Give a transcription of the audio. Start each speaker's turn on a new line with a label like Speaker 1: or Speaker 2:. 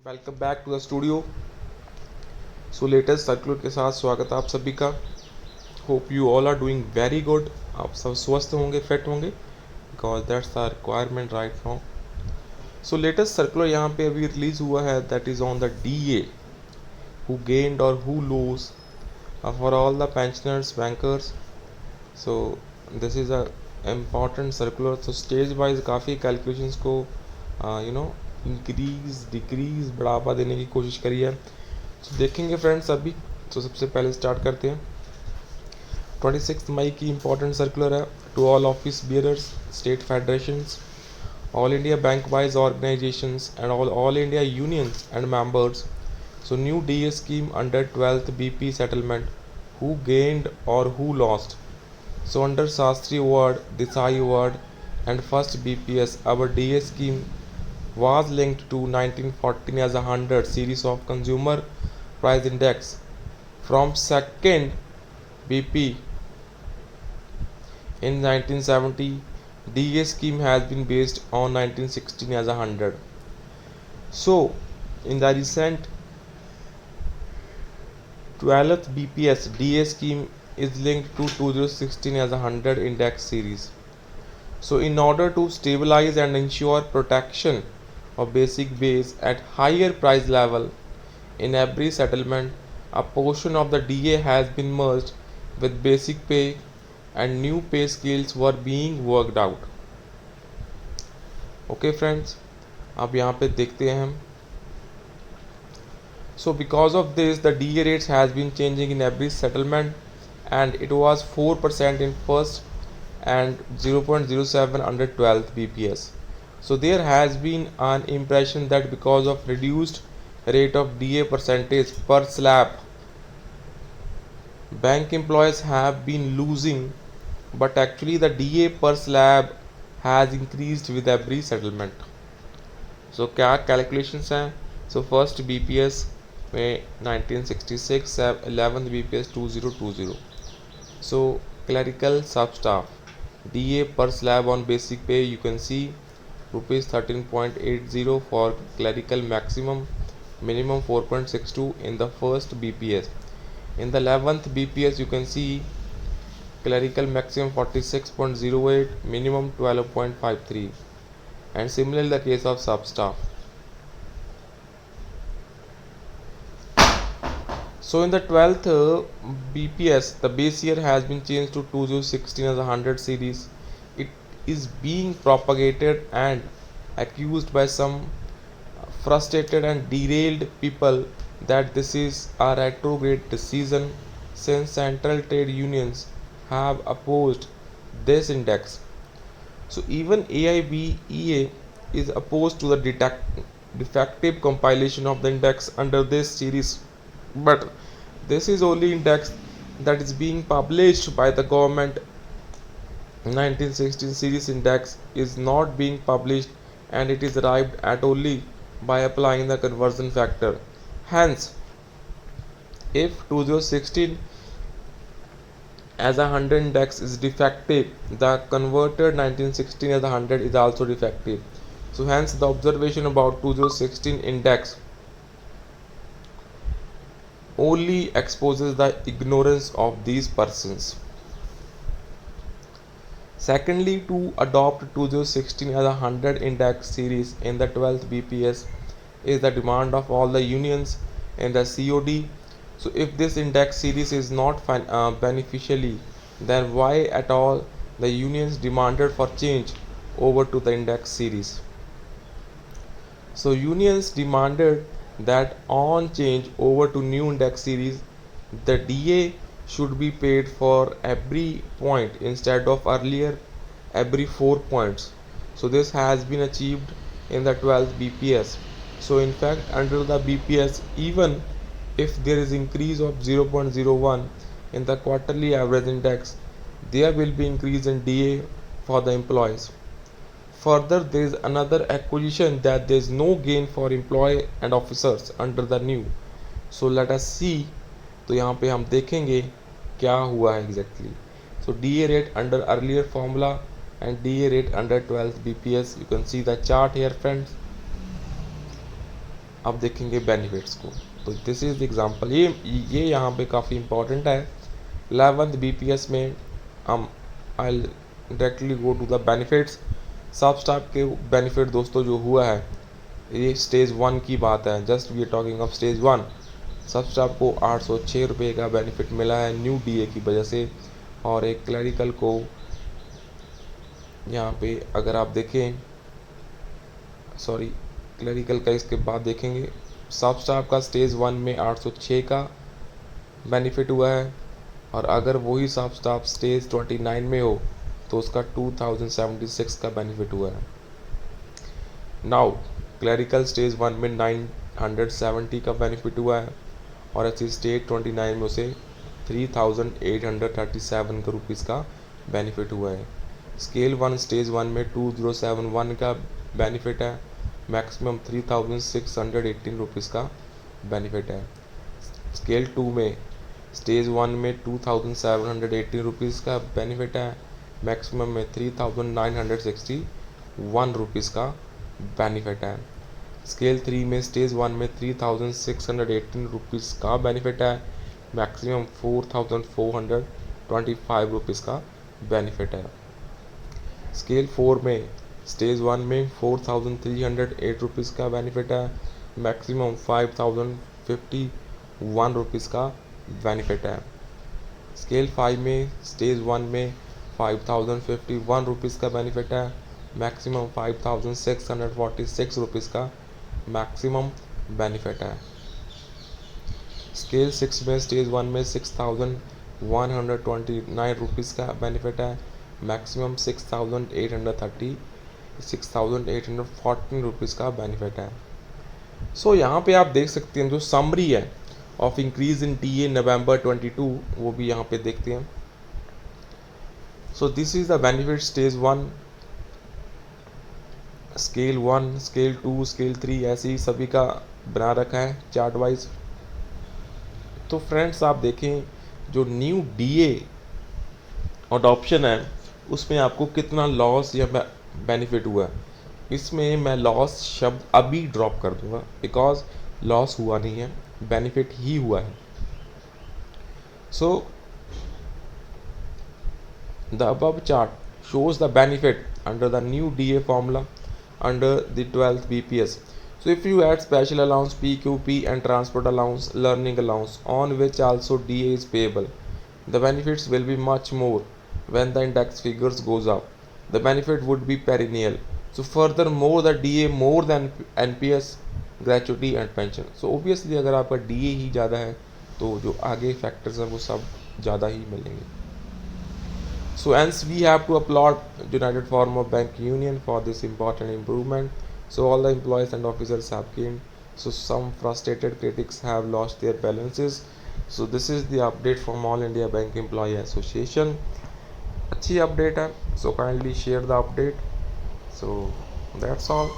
Speaker 1: Welcome back to the studio. So latest circular के साथ स्वागत है आप सभी का। Hope you all are doing very good. आप सब स्वस्थ होंगे, फिट होंगे, because that's the requirement right now. So latest circular यहाँ पे अभी रिलीज हुआ है, that is on the DA who gained और who lose for all the pensioners bankers. So this is a important circular. तो stage wise काफ़ी calculations को increase decrease बढ़ावा देने की कोशिश करी है। तो देखेंगे फ्रेंड्स अभी। तो सबसे पहले स्टार्ट करते हैं। 26 मई की इंपॉर्टेंट सर्कुलर है। To all office bearers, state federations, all India bank wise organisations and all India unions and members. So new DA scheme under 12th BP settlement, who gained or who lost. So under Shastri Award, Desai Award and first BPS, our DA scheme was linked to 1914 as a 100 series of consumer price index. From second BP in 1970, DA scheme has been based on 1916 as a 100. So in the recent 12th BPS DA scheme is linked to 2016 as a 100 index series. So in order to stabilize and ensure protection of basic base at higher price level in every settlement, a portion of the DA has been merged with basic pay and new pay scales were being worked out. Okay friends, अब यहाँ पे देखते हैं हम। So because of this, the DA rates has been changing in every settlement, and it was 4% in first and 0.07 under 12th BPS. So there has been an impression that because of reduced rate of DA percentage per slab, bank employees have been losing, but actually the DA per slab has increased with every settlement. So क्या calculations हैं? So first BPS में 1966, 11th BPS 2020. So clerical sub staff DA per slab on basic pay, you can see rupees 13.80 for clerical maximum, minimum 4.62 in the first BPS. In the 11th BPS you can see clerical maximum 46.08, minimum 12.53, and similarly the case of sub staff. So in the 12th BPS, the base year has been changed to 2016 as a 100 series. It is being propagated and accused by some frustrated and derailed people that this is a retrograde decision, since central trade unions have opposed this index. So even AIBEA is opposed to the defective compilation of the index under this series, but this is only index that is being published by the government. 1916 series index is not being published, and it is arrived at only by applying the conversion factor. Hence, if 2016 as a 100 index is defective, the converted 1916 as a 100 is also defective. So hence the observation about 2016 index only exposes the ignorance of these persons. Secondly, to adopt 2016 as a 100 index series in the 12th BPS is the demand of all the unions in the COD. So if this index series is not beneficially, then why at all the unions demanded for change over to the index series? So unions demanded that on change over to new index series, the DA should be paid for every point instead of earlier every 4 points. So this has been achieved in the 12th BPS. So in fact, under the BPS, even if there is increase of 0.01 in the quarterly average index, there will be increase in DA for the employees. Further, there is another acquisition that there is no gain for employee and officers under the new. So let us see. तो यहाँ पे हम देखेंगे क्या हुआ है exactly. So DA rate under earlier formula and DA rate under 12th BPS. You can see the chart here, friends. अब देखेंगे बेनिफिट्स को। तो दिस इज़ द एग्जांपल, ये यहाँ पे काफ़ी इंपॉर्टेंट है। 11th बीपीएस में हम I directly go to the benefits. Sub staff के बेनिफिट दोस्तों जो हुआ है, ये स्टेज 1 की बात है, just we are talking of stage 1। Sub staff को 806 रुपये का बेनिफिट मिला है न्यू डीए की वजह से। और एक क्लरिकल को यहाँ पे अगर आप देखें, सॉरी क्लरिकल का इसके बाद देखेंगे, सब स्टाफ का स्टेज 1 में 806 का बेनिफिट हुआ है। और अगर वही सब स्टाफ स्टेज 29 में हो तो उसका 2076 का बेनिफिट हुआ है। नाउ क्लरिकल स्टेज 1 में 970 का बेनिफिट हुआ है और ऐसे स्टेज 29 में उसे 3837 का रुपीज़ का बेनिफिट हुआ है। स्केल 1 स्टेज 1 में 2071 का बेनिफिट है, मैक्सिमम 3618 रुपीज़ का बेनिफिट है। स्केल 2 में स्टेज 1 में 2718 रुपीज़ का बेनिफिट है, मैक्सिमम में 3961 रुपीज़ का बेनिफिट है। स्केल 3 में स्टेज 1 में 3618 रुपीज़ का बेनिफिट है, मैक्सिमम 4425 रुपीज़ का बेनिफिट है। स्केल 4 में स्टेज 1 में 4308 रुपीज़ का बेनिफिट है, मैक्सिमम 5051 रुपीज़ का बेनिफिट है। स्केल 5 में स्टेज 1 में 5051 रुपीज़ का बेनिफिट है, मैक्सिमम 5646 रुपीज़ का मैक्सिमम बेनिफिट है। स्केल 6 में स्टेज 1 में 6129 रुपीज़ का बेनिफिट है, मैक्सिमम 6814 रुपीज़ का बेनिफिट है। सो यहाँ पे आप देख सकते हैं जो समरी है ऑफ इंक्रीज इन टीए नवंबर 22, वो भी यहाँ पे देखते हैं। So this is the benefit stage 1, scale 1, scale 2, scale 3, ऐसे ही सभी का बना रखा है चार्ट वाइज। तो फ्रेंड्स आप देखें जो न्यू डीए अडॉप्शन है उसमें आपको कितना लॉस या बेनिफिट हुआ है। इसमें मैं लॉस शब्द अभी ड्रॉप कर दूंगा बिकॉज लॉस हुआ नहीं है, बेनिफिट ही हुआ है। So the above chart shows the benefit under the new DA formula under the 12th BPS. So if you add special allowance PQP and transport allowance, learning allowance on which also DA is payable, the benefits will be much more when the index figures goes up. The benefit would be perennial. So furthermore the DA more than NPS, gratuity and pension. So obviously अगर आपका DA ही ज़्यादा है तो जो आगे factors हैं वो सब ज़्यादा ही मिलेंगे। So hence we have to applaud United Farmer Bank Union for this important improvement. So all the employees and officers have gained. So some frustrated critics have lost their balances. So this is the update from All India Bank Employee Association. अच्छी update है. So kindly share the update. So that's all.